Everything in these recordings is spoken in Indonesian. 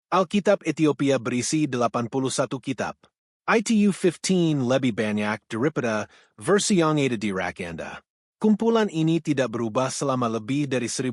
Alkitab Ethiopia berisi 81 kitab. ITU 15 lebih banyak daripada versi yang ada di rak Anda. Kumpulan ini tidak berubah selama lebih dari 1.500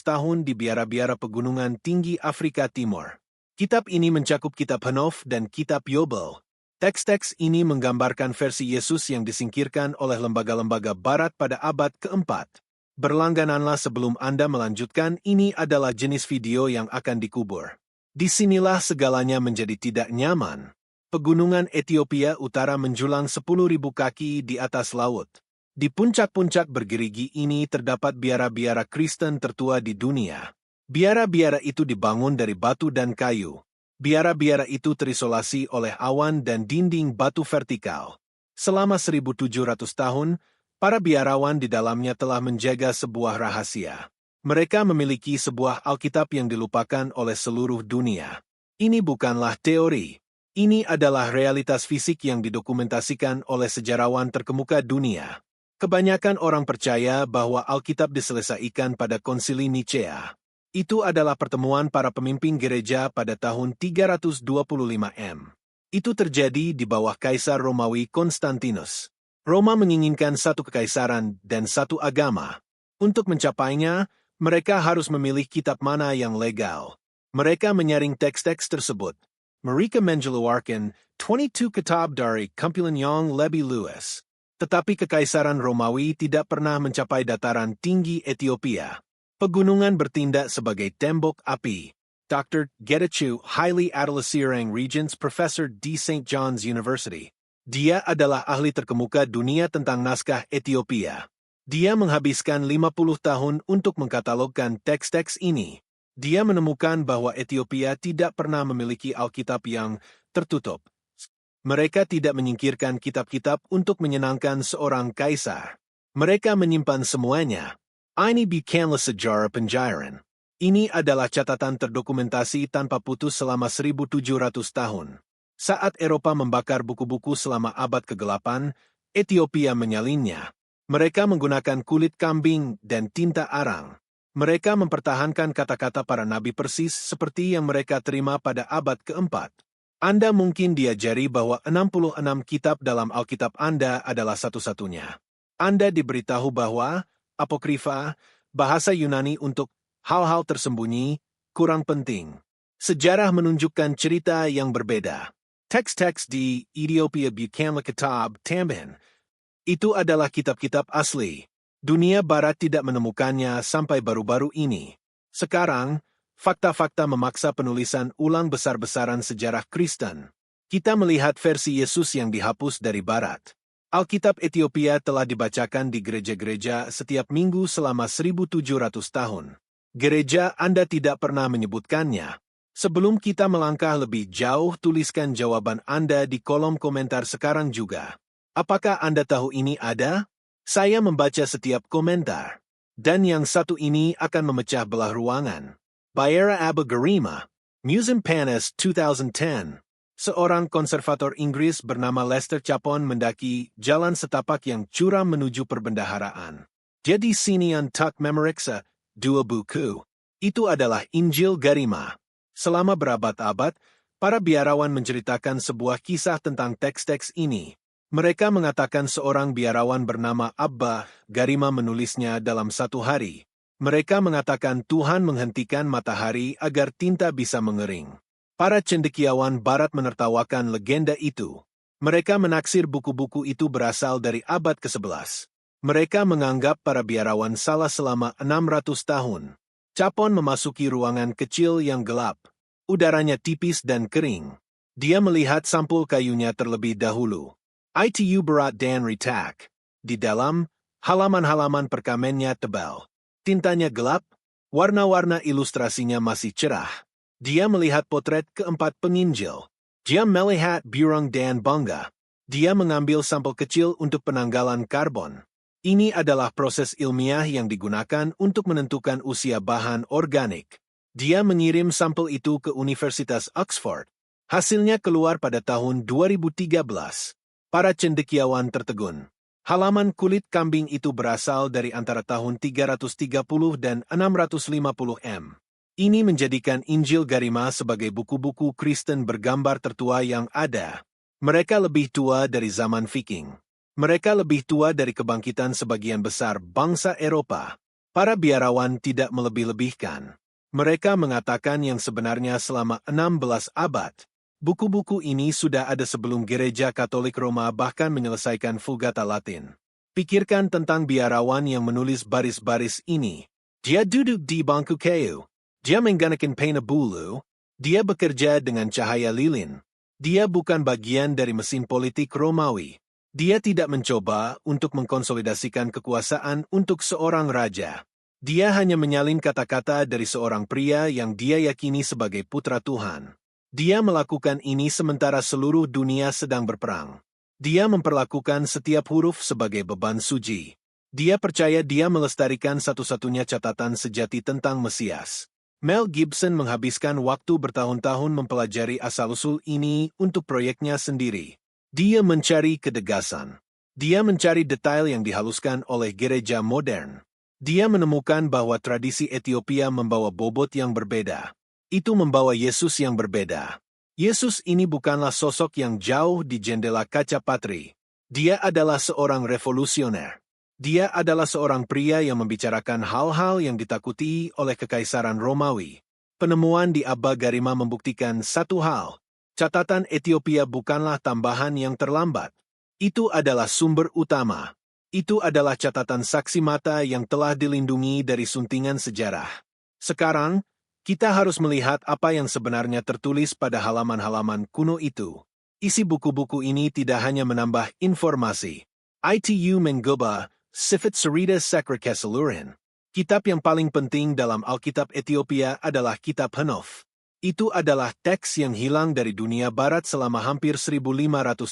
tahun di biara-biara pegunungan tinggi Afrika Timur. Kitab ini mencakup kitab Henof dan kitab Yobel. Teks-teks ini menggambarkan versi Yesus yang disingkirkan oleh lembaga-lembaga barat pada abad keempat. Berlanggananlah sebelum Anda melanjutkan, ini adalah jenis video yang akan dikubur. Disinilah segalanya menjadi tidak nyaman. Pegunungan Ethiopia Utara menjulang 10.000 kaki di atas laut. Di puncak-puncak bergerigi ini terdapat biara-biara Kristen tertua di dunia. Biara-biara itu dibangun dari batu dan kayu. Biara-biara itu terisolasi oleh awan dan dinding batu vertikal. Selama 1.700 tahun, para biarawan di dalamnya telah menjaga sebuah rahasia. Mereka memiliki sebuah Alkitab yang dilupakan oleh seluruh dunia. Ini bukanlah teori. Ini adalah realitas fisik yang didokumentasikan oleh sejarawan terkemuka dunia. Kebanyakan orang percaya bahwa Alkitab diselesaikan pada Konsili Nicea. Itu adalah pertemuan para pemimpin gereja pada tahun 325 M. Itu terjadi di bawah Kaisar Romawi Konstantinus. Roma menginginkan satu kekaisaran dan satu agama. Untuk mencapainya, mereka harus memilih kitab mana yang legal. Mereka menyaring teks-teks tersebut. Mereka mengeluarkan 22 kitab dari kumpulan yang lebih luas. Tetapi kekaisaran Romawi tidak pernah mencapai dataran tinggi Ethiopia. Pegunungan bertindak sebagai tembok api. Dr. Getachew Haile Adelsirang Regents Professor di St. John's University. Dia adalah ahli terkemuka dunia tentang naskah Ethiopia. Dia menghabiskan 50 tahun untuk mengkatalogkan teks-teks ini. Dia menemukan bahwa Ethiopia tidak pernah memiliki Alkitab yang tertutup. Mereka tidak menyingkirkan kitab-kitab untuk menyenangkan seorang kaisar. Mereka menyimpan semuanya. Ini bukanlah sejarah penjarahan. Ini adalah catatan terdokumentasi tanpa putus selama 1.700 tahun. Saat Eropa membakar buku-buku selama abad ke-8, Ethiopia menyalinnya. Mereka menggunakan kulit kambing dan tinta arang. Mereka mempertahankan kata-kata para nabi persis seperti yang mereka terima pada abad keempat. Anda mungkin diajari bahwa 66 kitab dalam Alkitab Anda adalah satu-satunya. Anda diberitahu bahwa apokrifa, bahasa Yunani untuk hal-hal tersembunyi, kurang penting. Sejarah menunjukkan cerita yang berbeda. Teks-teks di Ethiopia bukanlah kitab tambahan. Itu adalah kitab-kitab asli. Dunia Barat tidak menemukannya sampai baru-baru ini. Sekarang, fakta-fakta memaksa penulisan ulang besar-besaran sejarah Kristen. Kita melihat versi Yesus yang dihapus dari Barat. Alkitab Ethiopia telah dibacakan di gereja-gereja setiap minggu selama 1.700 tahun. Gereja Anda tidak pernah menyebutkannya. Sebelum kita melangkah lebih jauh, tuliskan jawaban Anda di kolom komentar sekarang juga. Apakah Anda tahu ini ada? Saya membaca setiap komentar. Dan yang satu ini akan memecah belah ruangan. Bayera Abba Garima, Museum Panis 2010. Seorang konservator Inggris bernama Lester Chapon mendaki jalan setapak yang curam menuju perbendaharaan. Dia di sini untuk memeriksa 2 buku. Itu adalah Injil Garima. Selama berabad-abad, para biarawan menceritakan sebuah kisah tentang teks-teks ini. Mereka mengatakan seorang biarawan bernama Abba Garima menulisnya dalam satu hari. Mereka mengatakan Tuhan menghentikan matahari agar tinta bisa mengering. Para cendekiawan Barat menertawakan legenda itu. Mereka menaksir buku-buku itu berasal dari abad ke-11. Mereka menganggap para biarawan salah selama 600 tahun. Chapon memasuki ruangan kecil yang gelap. Udaranya tipis dan kering. Dia melihat sampul kayunya terlebih dahulu. ITU berat dan retak. Di dalam, halaman-halaman perkamennya tebal. Tintanya gelap, warna-warna ilustrasinya masih cerah. Dia melihat potret keempat penginjil. Dia melihat burung dan bangga. Dia mengambil sampel kecil untuk penanggalan karbon. Ini adalah proses ilmiah yang digunakan untuk menentukan usia bahan organik. Dia mengirim sampel itu ke Universitas Oxford. Hasilnya keluar pada tahun 2013. Para cendekiawan tertegun. Halaman kulit kambing itu berasal dari antara tahun 330 dan 650 M. Ini menjadikan Injil Garima sebagai buku-buku Kristen bergambar tertua yang ada. Mereka lebih tua dari zaman Viking. Mereka lebih tua dari kebangkitan sebagian besar bangsa Eropa. Para biarawan tidak melebih-lebihkan. Mereka mengatakan yang sebenarnya selama 16 abad. Buku-buku ini sudah ada sebelum Gereja Katolik Roma bahkan menyelesaikan Vulgata Latin. Pikirkan tentang biarawan yang menulis baris-baris ini. Dia duduk di bangku kayu. Dia menggunakan pena bulu. Dia bekerja dengan cahaya lilin. Dia bukan bagian dari mesin politik Romawi. Dia tidak mencoba untuk mengkonsolidasikan kekuasaan untuk seorang raja. Dia hanya menyalin kata-kata dari seorang pria yang dia yakini sebagai putra Tuhan. Dia melakukan ini sementara seluruh dunia sedang berperang. Dia memperlakukan setiap huruf sebagai beban suci. Dia percaya dia melestarikan satu-satunya catatan sejati tentang Mesias. Mel Gibson menghabiskan waktu bertahun-tahun mempelajari asal-usul ini untuk proyeknya sendiri. Dia mencari kedegasan. Dia mencari detail yang dihaluskan oleh gereja modern. Dia menemukan bahwa tradisi Ethiopia membawa bobot yang berbeda. Itu membawa Yesus yang berbeda. Yesus ini bukanlah sosok yang jauh di jendela kaca patri. Dia adalah seorang revolusioner. Dia adalah seorang pria yang membicarakan hal-hal yang ditakuti oleh Kekaisaran Romawi. Penemuan di Abba Garima membuktikan satu hal. Catatan Ethiopia bukanlah tambahan yang terlambat. Itu adalah sumber utama. Itu adalah catatan saksi mata yang telah dilindungi dari suntingan sejarah. Sekarang, kita harus melihat apa yang sebenarnya tertulis pada halaman-halaman kuno itu. Isi buku-buku ini tidak hanya menambah informasi. Itu mengubah sifat cerita Sakra Keseluruhan. Kitab yang paling penting dalam Alkitab Ethiopia adalah Kitab Henof. Itu adalah teks yang hilang dari dunia barat selama hampir 1.500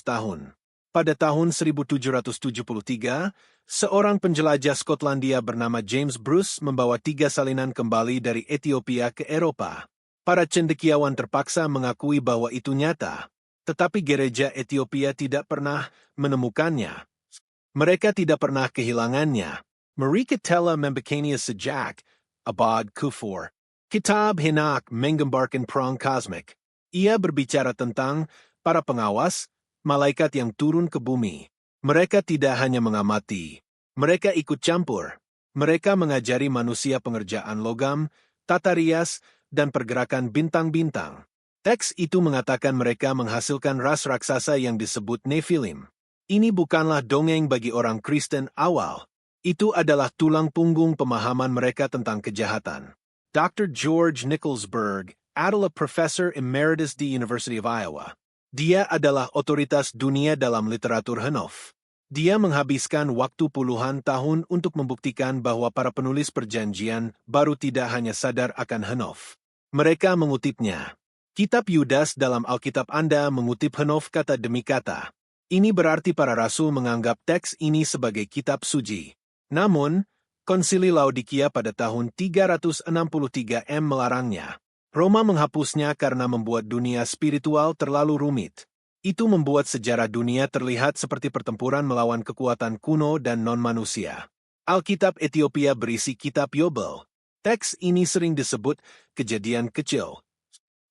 tahun. Pada tahun 1773, seorang penjelajah Skotlandia bernama James Bruce membawa 3 salinan kembali dari Ethiopia ke Eropa. Para cendekiawan terpaksa mengakui bahwa itu nyata, tetapi gereja Ethiopia tidak pernah menemukannya. Mereka tidak pernah kehilangannya. Mereka telah membekanya sejak Abad Kufur. Kitab Henak menggambarkan perang kosmik. Ia berbicara tentang para pengawas, malaikat yang turun ke bumi. Mereka tidak hanya mengamati. Mereka ikut campur. Mereka mengajari manusia pengerjaan logam, tata rias, dan pergerakan bintang-bintang. Teks itu mengatakan mereka menghasilkan ras raksasa yang disebut Nephilim. Ini bukanlah dongeng bagi orang Kristen awal. Itu adalah tulang punggung pemahaman mereka tentang kejahatan. Dr. George Nicholsburg adalah Professor Emeritus di University of Iowa. Dia adalah otoritas dunia dalam literatur Henof. Dia menghabiskan waktu puluhan tahun untuk membuktikan bahwa para penulis perjanjian baru tidak hanya sadar akan Henof. Mereka mengutipnya. Kitab Yudas dalam Alkitab Anda mengutip Henof kata demi kata. Ini berarti para rasul menganggap teks ini sebagai kitab suci. Namun, Konsili Laodikia pada tahun 363 melarangnya. Roma menghapusnya karena membuat dunia spiritual terlalu rumit. Itu membuat sejarah dunia terlihat seperti pertempuran melawan kekuatan kuno dan non-manusia. Alkitab Ethiopia berisi kitab Yobel. Teks ini sering disebut kejadian kecil.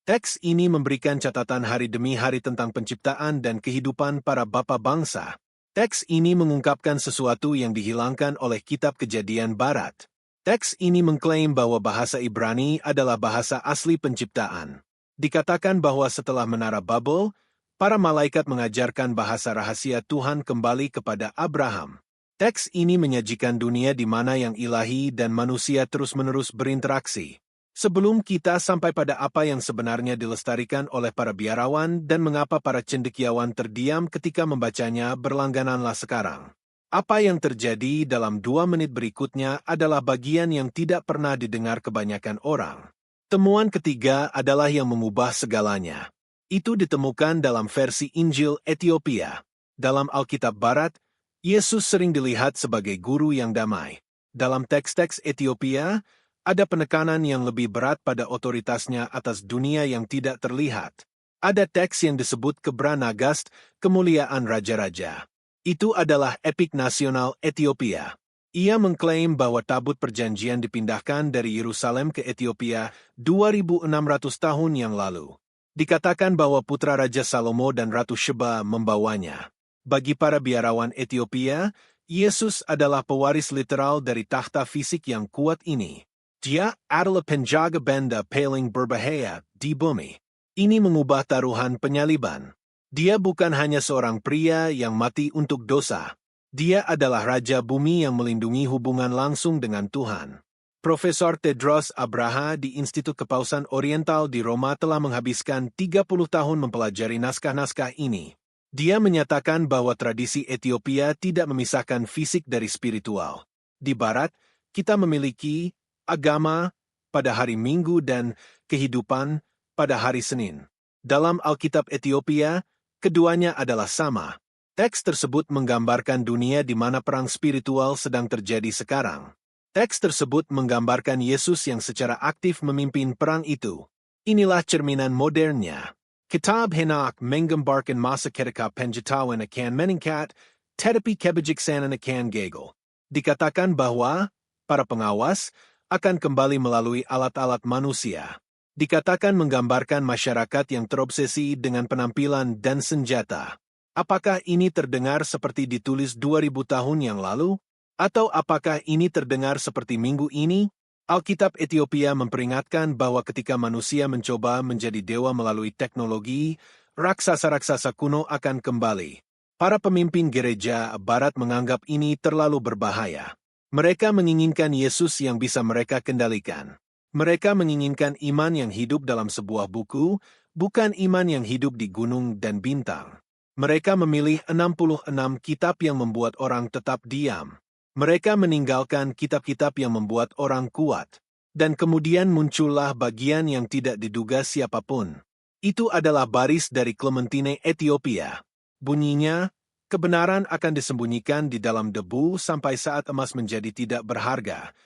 Teks ini memberikan catatan hari demi hari tentang penciptaan dan kehidupan para bapa bangsa. Teks ini mengungkapkan sesuatu yang dihilangkan oleh kitab Kejadian Barat. Teks ini mengklaim bahwa bahasa Ibrani adalah bahasa asli penciptaan. Dikatakan bahwa setelah Menara Babel, para malaikat mengajarkan bahasa rahasia Tuhan kembali kepada Abraham. Teks ini menyajikan dunia di mana yang ilahi dan manusia terus-menerus berinteraksi. Sebelum kita sampai pada apa yang sebenarnya dilestarikan oleh para biarawan dan mengapa para cendekiawan terdiam ketika membacanya, berlanggananlah sekarang. Apa yang terjadi dalam 2 menit berikutnya adalah bagian yang tidak pernah didengar kebanyakan orang. Temuan ketiga adalah yang mengubah segalanya. Itu ditemukan dalam versi Injil Ethiopia. Dalam Alkitab Barat, Yesus sering dilihat sebagai guru yang damai. Dalam teks-teks Ethiopia, ada penekanan yang lebih berat pada otoritasnya atas dunia yang tidak terlihat. Ada teks yang disebut Kebra Nagast, kemuliaan raja-raja. Itu adalah epik nasional Ethiopia. Ia mengklaim bahwa tabut perjanjian dipindahkan dari Yerusalem ke Ethiopia 2.600 tahun yang lalu. Dikatakan bahwa putra Raja Salomo dan Ratu Sheba membawanya. Bagi para biarawan Ethiopia, Yesus adalah pewaris literal dari takhta fisik yang kuat ini. Dia adalah penjaga benda paling berbahaya di bumi. Ini mengubah taruhan penyaliban. Dia bukan hanya seorang pria yang mati untuk dosa. Dia adalah Raja Bumi yang melindungi hubungan langsung dengan Tuhan. Profesor Tedros Abraha di Institut Kepausan Oriental di Roma telah menghabiskan 30 tahun mempelajari naskah-naskah ini. Dia menyatakan bahwa tradisi Ethiopia tidak memisahkan fisik dari spiritual. Di Barat, kita memiliki agama pada hari Minggu dan kehidupan pada hari Senin. Dalam Alkitab Ethiopia, keduanya adalah sama. Teks tersebut menggambarkan dunia di mana perang spiritual sedang terjadi sekarang. Teks tersebut menggambarkan Yesus yang secara aktif memimpin perang itu. Inilah cerminan modernnya. Kitab Henak menggambarkan masa ketika penjatawan akan meningkat, tetapi kebijaksanaan akan gagal. Dikatakan bahwa para pengawas akan kembali melalui alat-alat manusia. Dikatakan menggambarkan masyarakat yang terobsesi dengan penampilan dan senjata. Apakah ini terdengar seperti ditulis 2000 tahun yang lalu? Atau apakah ini terdengar seperti minggu ini? Alkitab Ethiopia memperingatkan bahwa ketika manusia mencoba menjadi dewa melalui teknologi, raksasa-raksasa kuno akan kembali. Para pemimpin gereja Barat menganggap ini terlalu berbahaya. Mereka menginginkan Yesus yang bisa mereka kendalikan. Mereka menginginkan iman yang hidup dalam sebuah buku, bukan iman yang hidup di gunung dan bintang. Mereka memilih 66 kitab yang membuat orang tetap diam. Mereka meninggalkan kitab-kitab yang membuat orang kuat. Dan kemudian muncullah bagian yang tidak diduga siapapun. Itu adalah baris dari Clementine Ethiopia. Bunyinya, kebenaran akan disembunyikan di dalam debu sampai saat emas menjadi tidak berharga.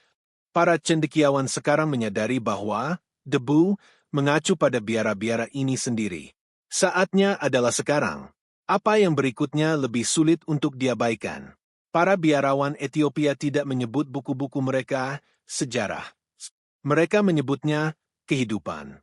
Para cendekiawan sekarang menyadari bahwa debu mengacu pada biara-biara ini sendiri. Saatnya adalah sekarang. Apa yang berikutnya lebih sulit untuk diabaikan. Para biarawan Ethiopia tidak menyebut buku-buku mereka sejarah. Mereka menyebutnya kehidupan.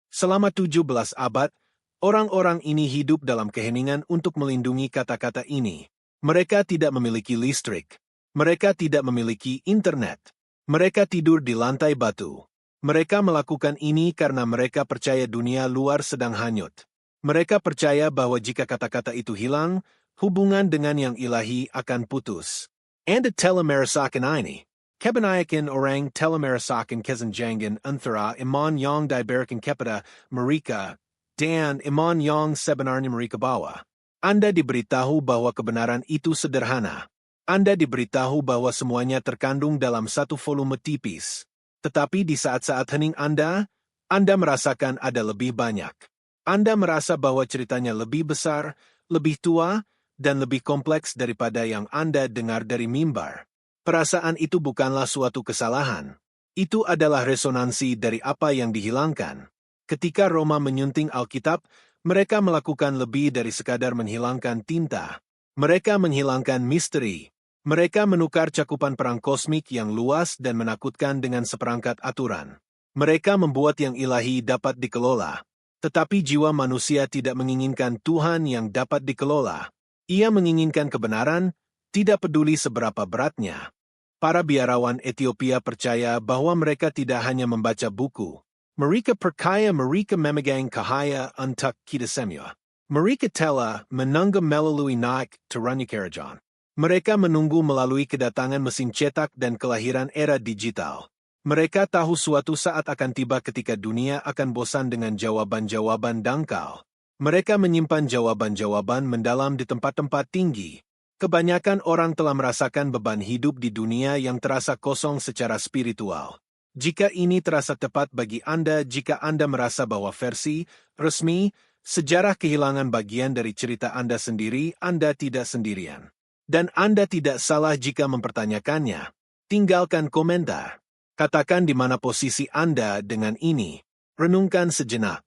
Selama 17 abad, orang-orang ini hidup dalam keheningan untuk melindungi kata-kata ini. Mereka tidak memiliki listrik. Mereka tidak memiliki internet. Mereka tidur di lantai batu. Mereka melakukan ini karena mereka percaya dunia luar sedang hanyut. Mereka percaya bahwa jika kata-kata itu hilang, hubungan dengan yang ilahi akan putus. Anda telah merasakan ini. Kebanyakan orang telah merasakan kesenjangan antara iman yang diberikan kepada mereka dan iman yang sebenarnya mereka bawa. Anda diberitahu bahwa kebenaran itu sederhana. Anda diberitahu bahwa semuanya terkandung dalam satu volume tipis. Tetapi di saat-saat hening Anda merasakan ada lebih banyak. Anda merasa bahwa ceritanya lebih besar, lebih tua, dan lebih kompleks daripada yang Anda dengar dari mimbar. Perasaan itu bukanlah suatu kesalahan. Itu adalah resonansi dari apa yang dihilangkan. Ketika Roma menyunting Alkitab, mereka melakukan lebih dari sekadar menghilangkan tinta. Mereka menghilangkan misteri. Mereka menukar cakupan perang kosmik yang luas dan menakutkan dengan seperangkat aturan. Mereka membuat yang ilahi dapat dikelola. Tetapi jiwa manusia tidak menginginkan Tuhan yang dapat dikelola. Ia menginginkan kebenaran, tidak peduli seberapa beratnya. Para biarawan Ethiopia percaya bahwa mereka tidak hanya membaca buku. Mereka percaya mereka memegang cahaya untuk kita semua. Mereka telah menunggu melalui naik turunnya kerajaan. Mereka menunggu melalui kedatangan mesin cetak dan kelahiran era digital. Mereka tahu suatu saat akan tiba ketika dunia akan bosan dengan jawaban-jawaban dangkal. Mereka menyimpan jawaban-jawaban mendalam di tempat-tempat tinggi. Kebanyakan orang telah merasakan beban hidup di dunia yang terasa kosong secara spiritual. Jika ini terasa tepat bagi Anda jika Anda merasa bahwa versi resmi, sejarah kehilangan bagian dari cerita Anda sendiri, Anda tidak sendirian. Dan Anda tidak salah jika mempertanyakannya. Tinggalkan komentar. Katakan di mana posisi Anda dengan ini. Renungkan sejenak.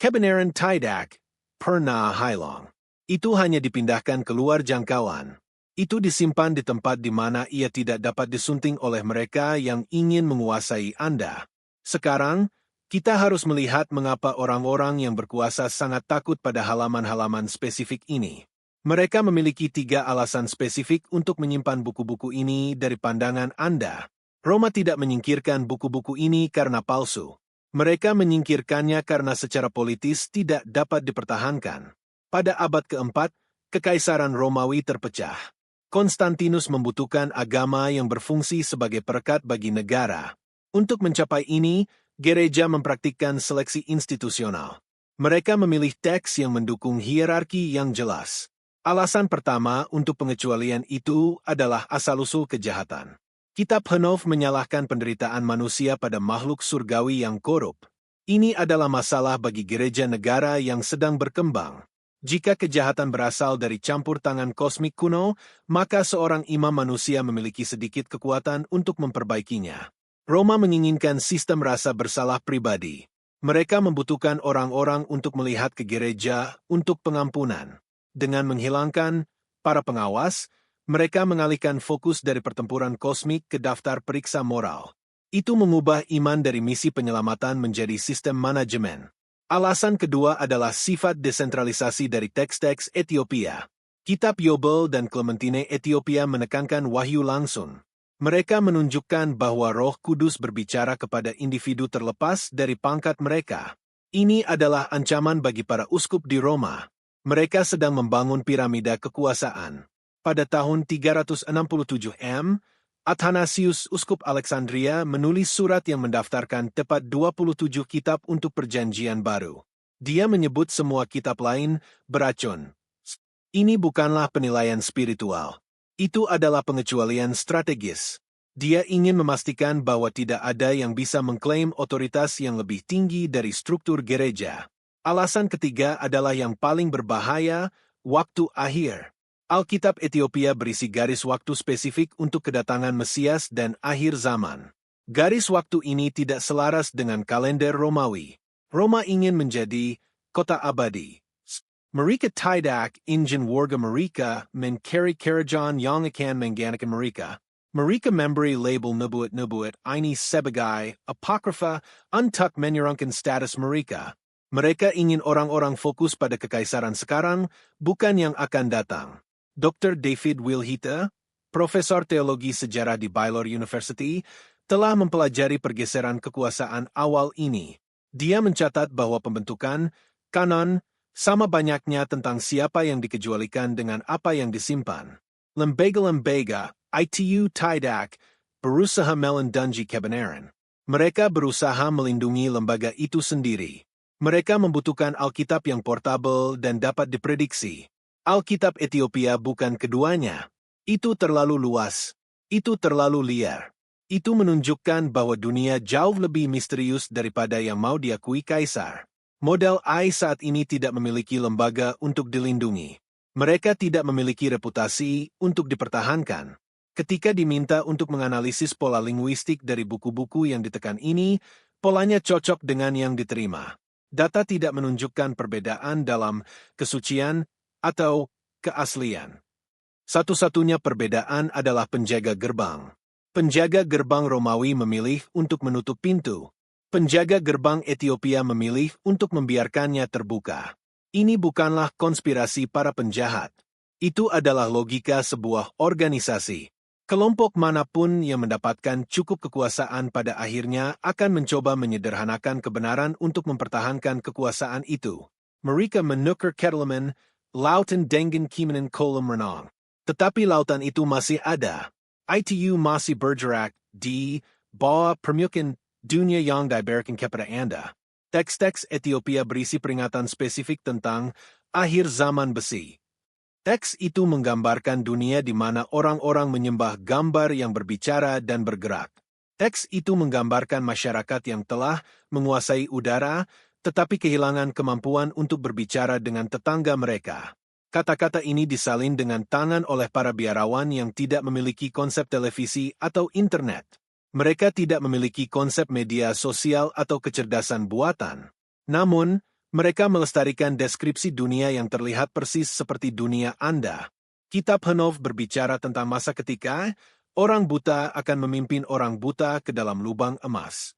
Kebenaran tidak pernah hilang. Itu hanya dipindahkan keluar jangkauan. Itu disimpan di tempat di mana ia tidak dapat disunting oleh mereka yang ingin menguasai Anda. Sekarang, kita harus melihat mengapa orang-orang yang berkuasa sangat takut pada halaman-halaman spesifik ini. Mereka memiliki 3 alasan spesifik untuk menyimpan buku-buku ini dari pandangan Anda. Roma tidak menyingkirkan buku-buku ini karena palsu. Mereka menyingkirkannya karena secara politis tidak dapat dipertahankan. Pada abad keempat, Kekaisaran Romawi terpecah. Konstantinus membutuhkan agama yang berfungsi sebagai perekat bagi negara. Untuk mencapai ini, gereja mempraktikkan seleksi institusional. Mereka memilih teks yang mendukung hierarki yang jelas. Alasan pertama untuk pengecualian itu adalah asal-usul kejahatan. Kitab Henof menyalahkan penderitaan manusia pada makhluk surgawi yang korup. Ini adalah masalah bagi gereja negara yang sedang berkembang. Jika kejahatan berasal dari campur tangan kosmik kuno, maka seorang imam manusia memiliki sedikit kekuatan untuk memperbaikinya. Roma menginginkan sistem rasa bersalah pribadi. Mereka membutuhkan orang-orang untuk melihat ke gereja untuk pengampunan. Dengan menghilangkan para pengawas, mereka mengalihkan fokus dari pertempuran kosmik ke daftar periksa moral. Itu mengubah iman dari misi penyelamatan menjadi sistem manajemen. Alasan kedua adalah sifat desentralisasi dari teks-teks Ethiopia. Kitab Yobel dan Clementine Ethiopia menekankan wahyu langsung. Mereka menunjukkan bahwa Roh Kudus berbicara kepada individu terlepas dari pangkat mereka. Ini adalah ancaman bagi para uskup di Roma. Mereka sedang membangun piramida kekuasaan. Pada tahun 367 M, Athanasius, uskup Alexandria, menulis surat yang mendaftarkan tepat 27 kitab untuk perjanjian baru. Dia menyebut semua kitab lain beracun. Ini bukanlah penilaian spiritual. Itu adalah pengecualian strategis. Dia ingin memastikan bahwa tidak ada yang bisa mengklaim otoritas yang lebih tinggi dari struktur gereja. Alasan ketiga adalah yang paling berbahaya, waktu akhir. Alkitab Ethiopia berisi garis waktu spesifik untuk kedatangan Mesias dan akhir zaman. Garis waktu ini tidak selaras dengan kalender Romawi. Roma ingin menjadi kota abadi. Mereka tidak ingin warga mereka mencari kerajaan yang akan menggantikan mereka. Mereka memberi label nubuat-nubuat ini sebagai apokrifa untuk menyerangkan status mereka. Mereka ingin orang-orang fokus pada kekaisaran sekarang, bukan yang akan datang. Dr. David Wilhita, profesor teologi sejarah di Baylor University, telah mempelajari pergeseran kekuasaan awal ini. Dia mencatat bahwa pembentukan kanon sama banyaknya tentang siapa yang dikecualikan dengan apa yang disimpan. Lembaga-lembaga itu tidak berusaha melindungi kebenaran. Mereka berusaha melindungi lembaga itu sendiri. Mereka membutuhkan Alkitab yang portabel dan dapat diprediksi. Alkitab Ethiopia bukan keduanya. Itu terlalu luas. Itu terlalu liar. Itu menunjukkan bahwa dunia jauh lebih misterius daripada yang mau diakui kaisar. Model I saat ini tidak memiliki lembaga untuk dilindungi. Mereka tidak memiliki reputasi untuk dipertahankan. Ketika diminta untuk menganalisis pola linguistik dari buku-buku yang ditekan ini, polanya cocok dengan yang diterima. Data tidak menunjukkan perbedaan dalam kesucian atau keaslian. Satu-satunya perbedaan adalah penjaga gerbang. Penjaga gerbang Romawi memilih untuk menutup pintu. Penjaga gerbang Ethiopia memilih untuk membiarkannya terbuka. Ini bukanlah konspirasi para penjahat. Itu adalah logika sebuah organisasi. Kelompok manapun yang mendapatkan cukup kekuasaan pada akhirnya akan mencoba menyederhanakan kebenaran untuk mempertahankan kekuasaan itu. Mereka menukar kedelman, lautan dengan kimanan kolam renang. Tetapi lautan itu masih ada. Itu masih bergerak di bawah permukaan dunia yang diberikan kepada Anda. Teks-teks Ethiopia berisi peringatan spesifik tentang akhir zaman besi. Teks itu menggambarkan dunia di mana orang-orang menyembah gambar yang berbicara dan bergerak. Teks itu menggambarkan masyarakat yang telah menguasai udara, tetapi kehilangan kemampuan untuk berbicara dengan tetangga mereka. Kata-kata ini disalin dengan tangan oleh para biarawan yang tidak memiliki konsep televisi atau internet. Mereka tidak memiliki konsep media sosial atau kecerdasan buatan. Namun, mereka melestarikan deskripsi dunia yang terlihat persis seperti dunia Anda. Kitab Henov berbicara tentang masa ketika orang buta akan memimpin orang buta ke dalam lubang emas.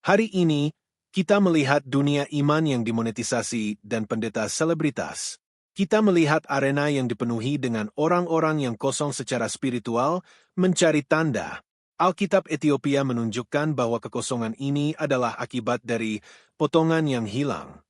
Hari ini, kita melihat dunia iman yang dimonetisasi dan pendeta selebritas. Kita melihat arena yang dipenuhi dengan orang-orang yang kosong secara spiritual mencari tanda. Alkitab Ethiopia menunjukkan bahwa kekosongan ini adalah akibat dari potongan yang hilang.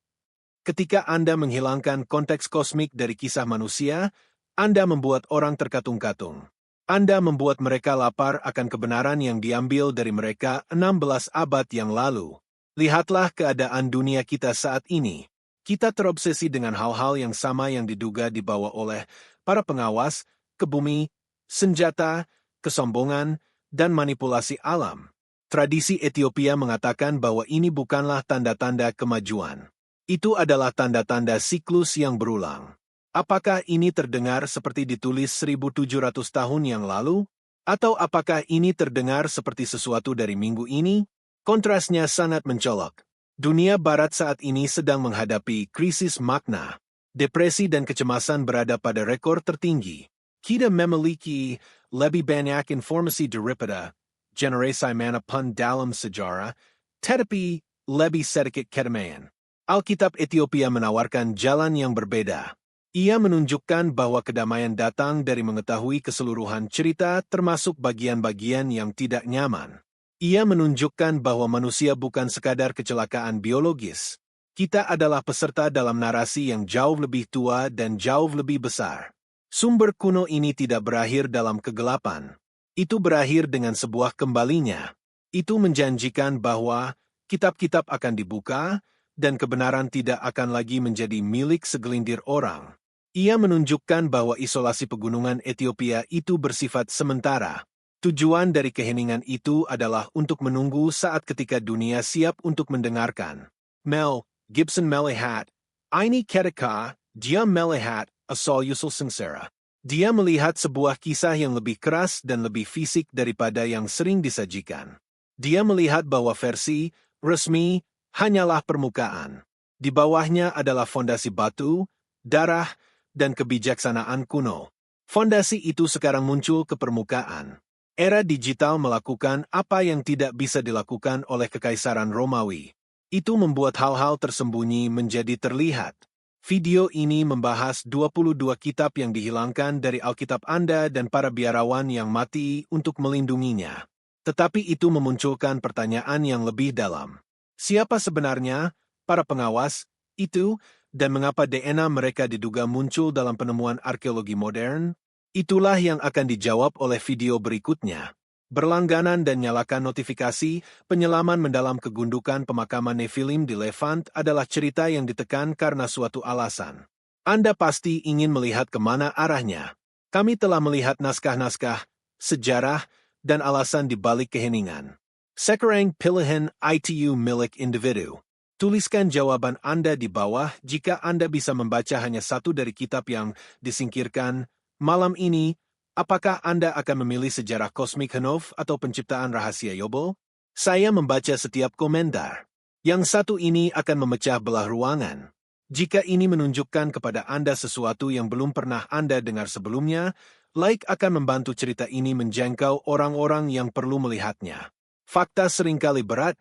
Ketika Anda menghilangkan konteks kosmik dari kisah manusia, Anda membuat orang terkatung-katung. Anda membuat mereka lapar akan kebenaran yang diambil dari mereka 16 abad yang lalu. Lihatlah keadaan dunia kita saat ini. Kita terobsesi dengan hal-hal yang sama yang diduga dibawa oleh para pengawas, ke bumi, senjata, kesombongan, dan manipulasi alam. Tradisi Ethiopia mengatakan bahwa ini bukanlah tanda-tanda kemajuan. Itu adalah tanda-tanda siklus yang berulang. Apakah ini terdengar seperti ditulis 1700 tahun yang lalu? Atau apakah ini terdengar seperti sesuatu dari minggu ini? Kontrasnya sangat mencolok. Dunia barat saat ini sedang menghadapi krisis makna. Depresi dan kecemasan berada pada rekor tertinggi. Kita memiliki lebih banyak informasi daripada generasi manapun dalam sejarah, tetapi lebih sedikit kedamaian. Alkitab Ethiopia menawarkan jalan yang berbeda. Ia menunjukkan bahwa kedamaian datang dari mengetahui keseluruhan cerita termasuk bagian-bagian yang tidak nyaman. Ia menunjukkan bahwa manusia bukan sekadar kecelakaan biologis. Kita adalah peserta dalam narasi yang jauh lebih tua dan jauh lebih besar. Sumber kuno ini tidak berakhir dalam kegelapan. Itu berakhir dengan sebuah kembalinya. Itu menjanjikan bahwa kitab-kitab akan dibuka, dan kebenaran tidak akan lagi menjadi milik segelintir orang. Ia menunjukkan bahwa isolasi pegunungan Ethiopia itu bersifat sementara. Tujuan dari keheningan itu adalah untuk menunggu saat ketika dunia siap untuk mendengarkan. Mel Gibson melihat, ini ketika dia melihat asal usul sincera. Dia melihat sebuah kisah yang lebih keras dan lebih fisik daripada yang sering disajikan. Dia melihat bahwa versi resmi hanyalah permukaan. Di bawahnya adalah fondasi batu, darah, dan kebijaksanaan kuno. Fondasi itu sekarang muncul ke permukaan. Era digital melakukan apa yang tidak bisa dilakukan oleh Kekaisaran Romawi. Itu membuat hal-hal tersembunyi menjadi terlihat. Video ini membahas 22 kitab yang dihilangkan dari Alkitab Anda dan para biarawan yang mati untuk melindunginya. Tetapi itu memunculkan pertanyaan yang lebih dalam. Siapa sebenarnya para pengawas itu dan mengapa DNA mereka diduga muncul dalam penemuan arkeologi modern? Itulah yang akan dijawab oleh video berikutnya. Berlangganan dan nyalakan notifikasi, penyelaman mendalam kegundukan pemakaman Nephilim di Levant adalah cerita yang ditekan karena suatu alasan. Anda pasti ingin melihat kemana arahnya. Kami telah melihat naskah-naskah, sejarah, dan alasan di balik keheningan. Sekarang pilihan itu milik individu. Tuliskan jawaban Anda di bawah jika Anda bisa membaca hanya satu dari kitab yang disingkirkan. Malam ini, apakah Anda akan memilih sejarah kosmik Henov atau penciptaan rahasia Yobel? Saya membaca setiap komentar. Yang satu ini akan memecah belah ruangan. Jika ini menunjukkan kepada Anda sesuatu yang belum pernah Anda dengar sebelumnya, like akan membantu cerita ini menjangkau orang-orang yang perlu melihatnya. Fakta seringkali berat,